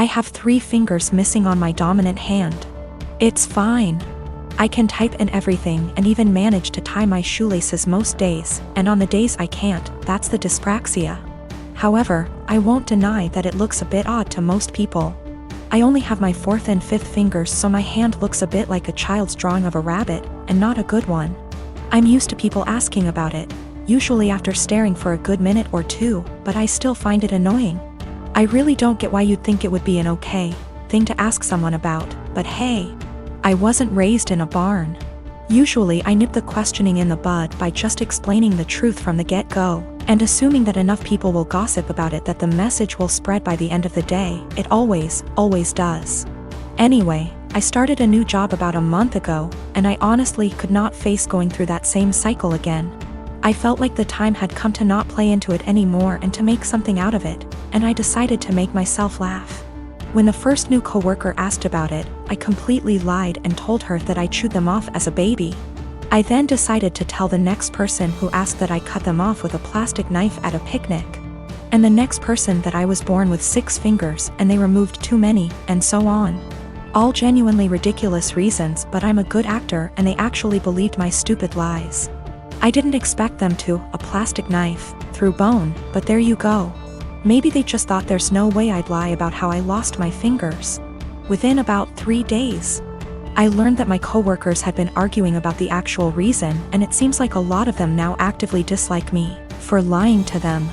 I have 3 fingers missing on my dominant hand. It's fine. I can type and everything and even manage to tie my shoelaces most days, and on the days I can't, that's the dyspraxia. However, I won't deny that it looks a bit odd to most people. I only have my 4th and 5th fingers, so my hand looks a bit like a child's drawing of a rabbit, and not a good one. I'm used to people asking about it, usually after staring for a good minute or 2, but I still find it annoying. I really don't get why you'd think it would be an okay thing to ask someone about, but hey, I wasn't raised in a barn. Usually I nip the questioning in the bud by just explaining the truth from the get-go, and assuming that enough people will gossip about it that the message will spread by the end of the day. It always does. Anyway, I started a new job about a month ago, and I honestly could not face going through that same cycle again. I felt like the time had come to not play into it anymore and to make something out of it, and I decided to make myself laugh. When the first new coworker asked about it, I completely lied and told her that I chewed them off as a baby. I then decided to tell the next person who asked that I cut them off with a plastic knife at a picnic. And the next person that I was born with 6 fingers and they removed too many, and so on. All genuinely ridiculous reasons, but I'm a good actor and they actually believed my stupid lies. I didn't expect them to, a plastic knife, through bone, but there you go. Maybe they just thought there's no way I'd lie about how I lost my fingers. Within about 3 days, I learned that my coworkers had been arguing about the actual reason, and it seems like a lot of them now actively dislike me for lying to them.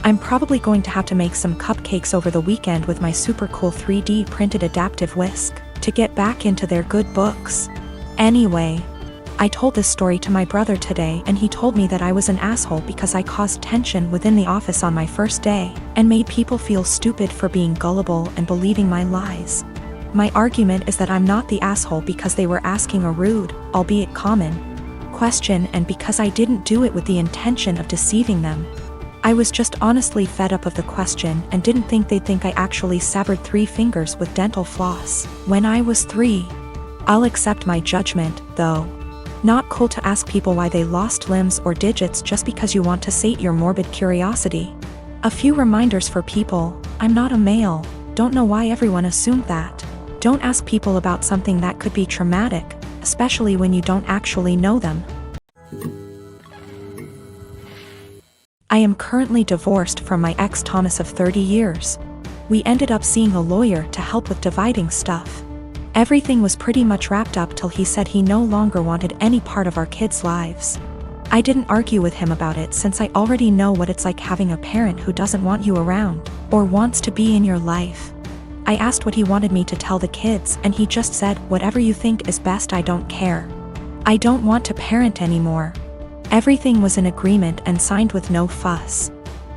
I'm probably going to have to make some cupcakes over the weekend with my super cool 3D printed adaptive whisk to get back into their good books. Anyway, I told this story to my brother today and he told me that I was an asshole because I caused tension within the office on my first day and made people feel stupid for being gullible and believing my lies. My argument is that I'm not the asshole because they were asking a rude, albeit common, question and because I didn't do it with the intention of deceiving them. I was just honestly fed up of the question and didn't think they'd think I actually severed 3 fingers with dental floss when I was 3. I'll accept my judgment, though. Not cool to ask people why they lost limbs or digits just because you want to sate your morbid curiosity. A few reminders for people: I'm not a male. Don't know why everyone assumed that. Don't ask people about something that could be traumatic, especially when you don't actually know them. I am currently divorced from my ex Thomas of 30 years. We ended up seeing a lawyer to help with dividing stuff. Everything was pretty much wrapped up till he said he no longer wanted any part of our kids' lives. I didn't argue with him about it since I already know what it's like having a parent who doesn't want you around, or wants to be in your life. I asked what he wanted me to tell the kids and he just said, "Whatever you think is best, I don't care. I don't want to parent anymore." Everything was in agreement and signed with no fuss.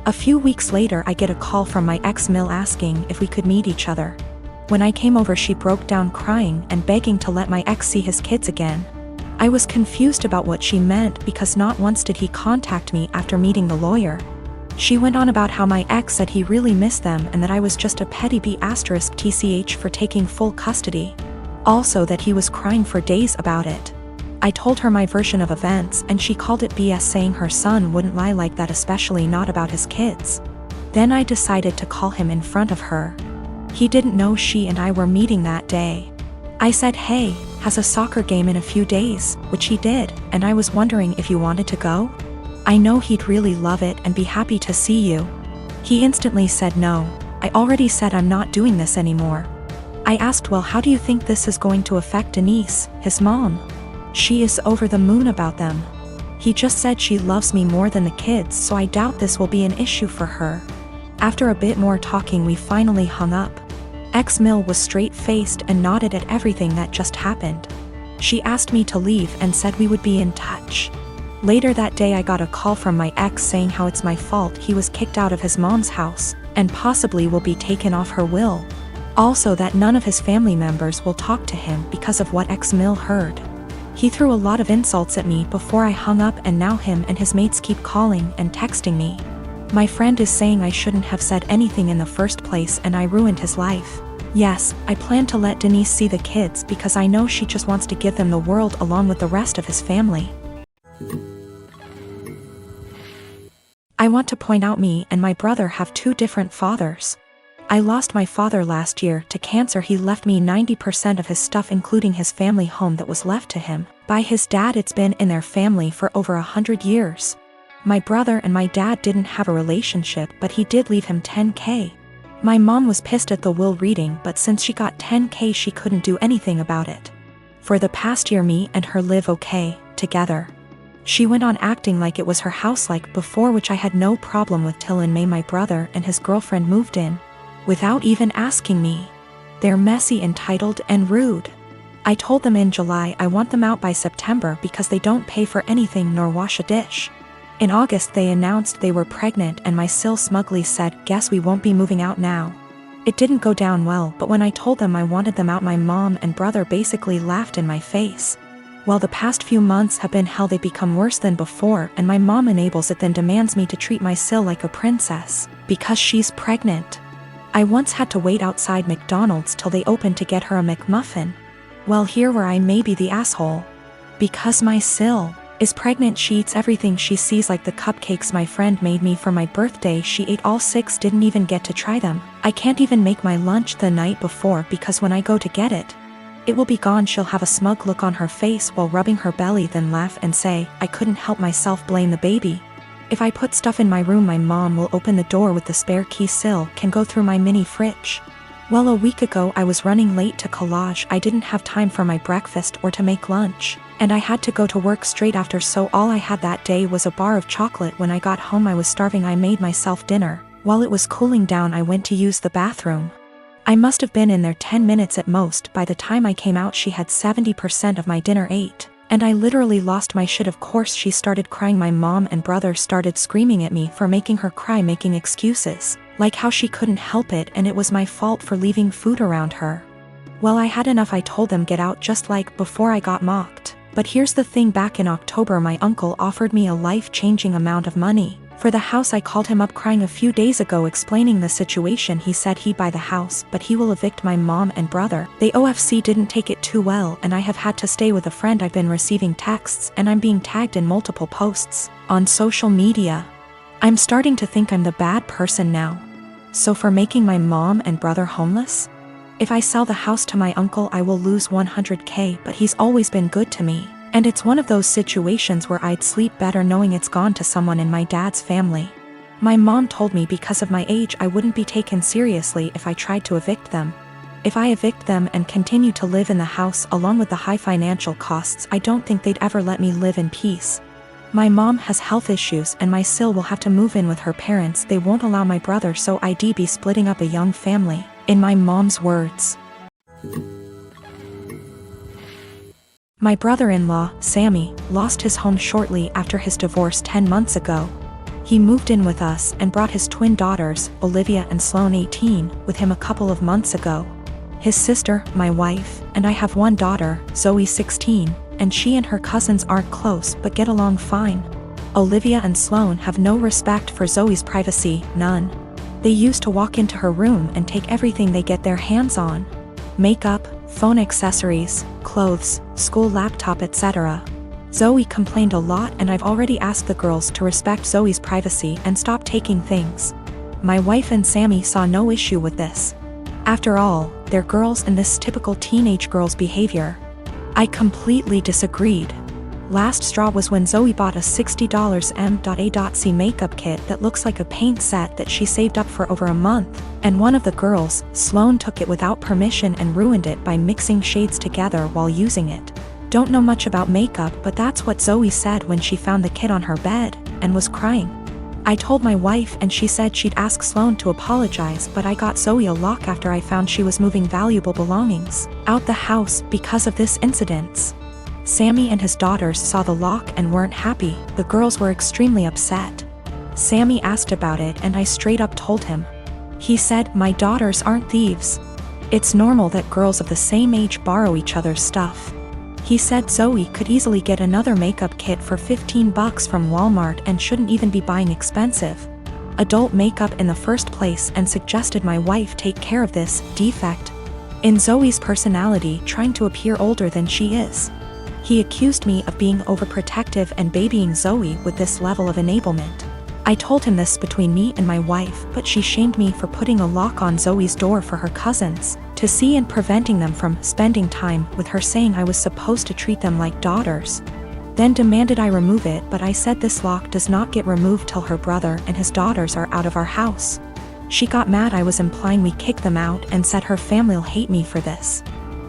A few weeks later I get a call from my ex-mill asking if we could meet each other. When I came over she broke down crying and begging to let my ex see his kids again. I was confused about what she meant because not once did he contact me after meeting the lawyer. She went on about how my ex said he really missed them and that I was just a petty B***tch for taking full custody. Also that he was crying for days about it. I told her my version of events and she called it BS, saying her son wouldn't lie like that, especially not about his kids. Then I decided to call him in front of her. He didn't know she and I were meeting that day. I said, "Hey, has a soccer game in a few days," which he did, and I was wondering if you wanted to go? I know he'd really love it and be happy to see you. He instantly said no. I already said I'm not doing this anymore. I asked, "Well, how do you think this is going to affect Denise, his mom?" She is over the moon about them. He just said she loves me more than the kids, so I doubt this will be an issue for her. After a bit more talking we finally hung up. Ex-Mill was straight-faced and nodded at everything that just happened. She asked me to leave and said we would be in touch. Later that day I got a call from my ex saying how it's my fault he was kicked out of his mom's house, and possibly will be taken off her will. Also that none of his family members will talk to him because of what ex-Mill heard. He threw a lot of insults at me before I hung up, and now him and his mates keep calling and texting me. My friend is saying I shouldn't have said anything in the first place and I ruined his life. Yes, I plan to let Denise see the kids because I know she just wants to give them the world along with the rest of his family. I want to point out me and my brother have 2 different fathers. I lost my father last year to cancer. He left me 90% of his stuff, including his family home that was left to him by his dad. It's been in their family for over 100 years. My brother and my dad didn't have a relationship, but he did leave him $10K. My mom was pissed at the will reading, but since she got $10K she couldn't do anything about it. For the past year me and her live okay together. She went on acting like it was her house like before, which I had no problem with, till in May my brother and his girlfriend moved in without even asking me. They're messy, entitled, and rude. I told them in July I want them out by September because they don't pay for anything nor wash a dish. In August they announced they were pregnant and my sil smugly said, "Guess we won't be moving out now." It didn't go down well, but when I told them I wanted them out, my mom and brother basically laughed in my face. Well, the past few months have been hell. They become worse than before, and my mom enables it, then demands me to treat my sil like a princess because she's pregnant. I once had to wait outside McDonald's till they opened to get her a McMuffin. Well, here where I may be the asshole. Because my sil is pregnant, she eats everything she sees, like the cupcakes my friend made me for my birthday. She ate all 6, didn't even get to try them. I can't even make my lunch the night before because when I go to get it, it will be gone. She'll have a smug look on her face while rubbing her belly, then laugh and say, "I couldn't help myself, blame the baby." If I put stuff in my room, my mom will open the door with the spare key. Sil can go through my mini fridge. Well, a week ago I was running late to collage. I didn't have time for my breakfast or to make lunch, and I had to go to work straight after, so all I had that day was a bar of chocolate. When I got home I was starving. I made myself dinner. While it was cooling down I went to use the bathroom. I must have been in there 10 minutes at most. By the time I came out she had 70% of my dinner ate, and I literally lost my shit. Of course she started crying. My mom and brother started screaming at me for making her cry, making excuses, like how she couldn't help it and it was my fault for leaving food around her. Well, I had enough. I told them get out, just like before I got mocked. But here's the thing, back in October my uncle offered me a life-changing amount of money for the house. I called him up crying a few days ago explaining the situation. He said he'd buy the house, but he will evict my mom and brother. They OFC didn't take it too well, and I have had to stay with a friend. I've been receiving texts and I'm being tagged in multiple posts on social media. I'm starting to think I'm the bad person now. So for making my mom and brother homeless? If I sell the house to my uncle I will lose 100K, but he's always been good to me. And it's one of those situations where I'd sleep better knowing it's gone to someone in my dad's family. My mom told me because of my age I wouldn't be taken seriously if I tried to evict them. If I evict them and continue to live in the house along with the high financial costs, I don't think they'd ever let me live in peace. My mom has health issues and my sil will have to move in with her parents. They won't allow my brother, so I'd be splitting up a young family, in my mom's words. My brother-in-law, Sammy, lost his home shortly after his divorce 10 months ago. He moved in with us and brought his twin daughters, Olivia and Sloane 18, with him a couple of months ago. His sister, my wife, and I have one daughter, Zoe 16, and she and her cousins aren't close but get along fine. Olivia and Sloane have no respect for Zoe's privacy, none. They used to walk into her room and take everything they get their hands on. Makeup, phone accessories, clothes, school laptop, etc. Zoe complained a lot and I've already asked the girls to respect Zoe's privacy and stop taking things. My wife and Sammy saw no issue with this. After all, they're girls and this typical teenage girl's behavior. I completely disagreed. Last straw was when Zoe bought a $60 M.A.C makeup kit that looks like a paint set that she saved up for over a month, and one of the girls, Sloane, took it without permission and ruined it by mixing shades together while using it. Don't know much about makeup, but that's what Zoe said when she found the kit on her bed, and was crying. I told my wife and she said she'd ask Sloane to apologize, but I got Zoe a lock after I found she was moving valuable belongings out the house because of this incident. Sammy and his daughters saw the lock and weren't happy. The girls were extremely upset. Sammy asked about it and I straight up told him. He said, "My daughters aren't thieves. It's normal that girls of the same age borrow each other's stuff." He said Zoe could easily get another makeup kit for $15 from Walmart and shouldn't even be buying expensive adult makeup in the first place, and suggested my wife take care of this defect in Zoe's personality, trying to appear older than she is. He accused me of being overprotective and babying Zoe with this level of enablement. I told him this between me and my wife, but she shamed me for putting a lock on Zoe's door for her cousins to see and preventing them from spending time with her, saying I was supposed to treat them like daughters. Then demanded I remove it, but I said this lock does not get removed till her brother and his daughters are out of our house. She got mad I was implying we kick them out and said her family'll hate me for this.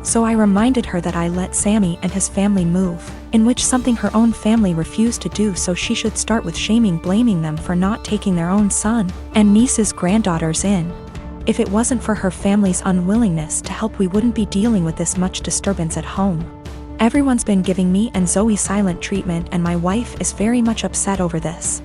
So I reminded her that I let Sammy and his family move, in which something her own family refused to do, so she should start with blaming them for not taking their own son and niece's granddaughters in. If it wasn't for her family's unwillingness to help, we wouldn't be dealing with this much disturbance at home. Everyone's been giving me and Zoe silent treatment, and my wife is very much upset over this.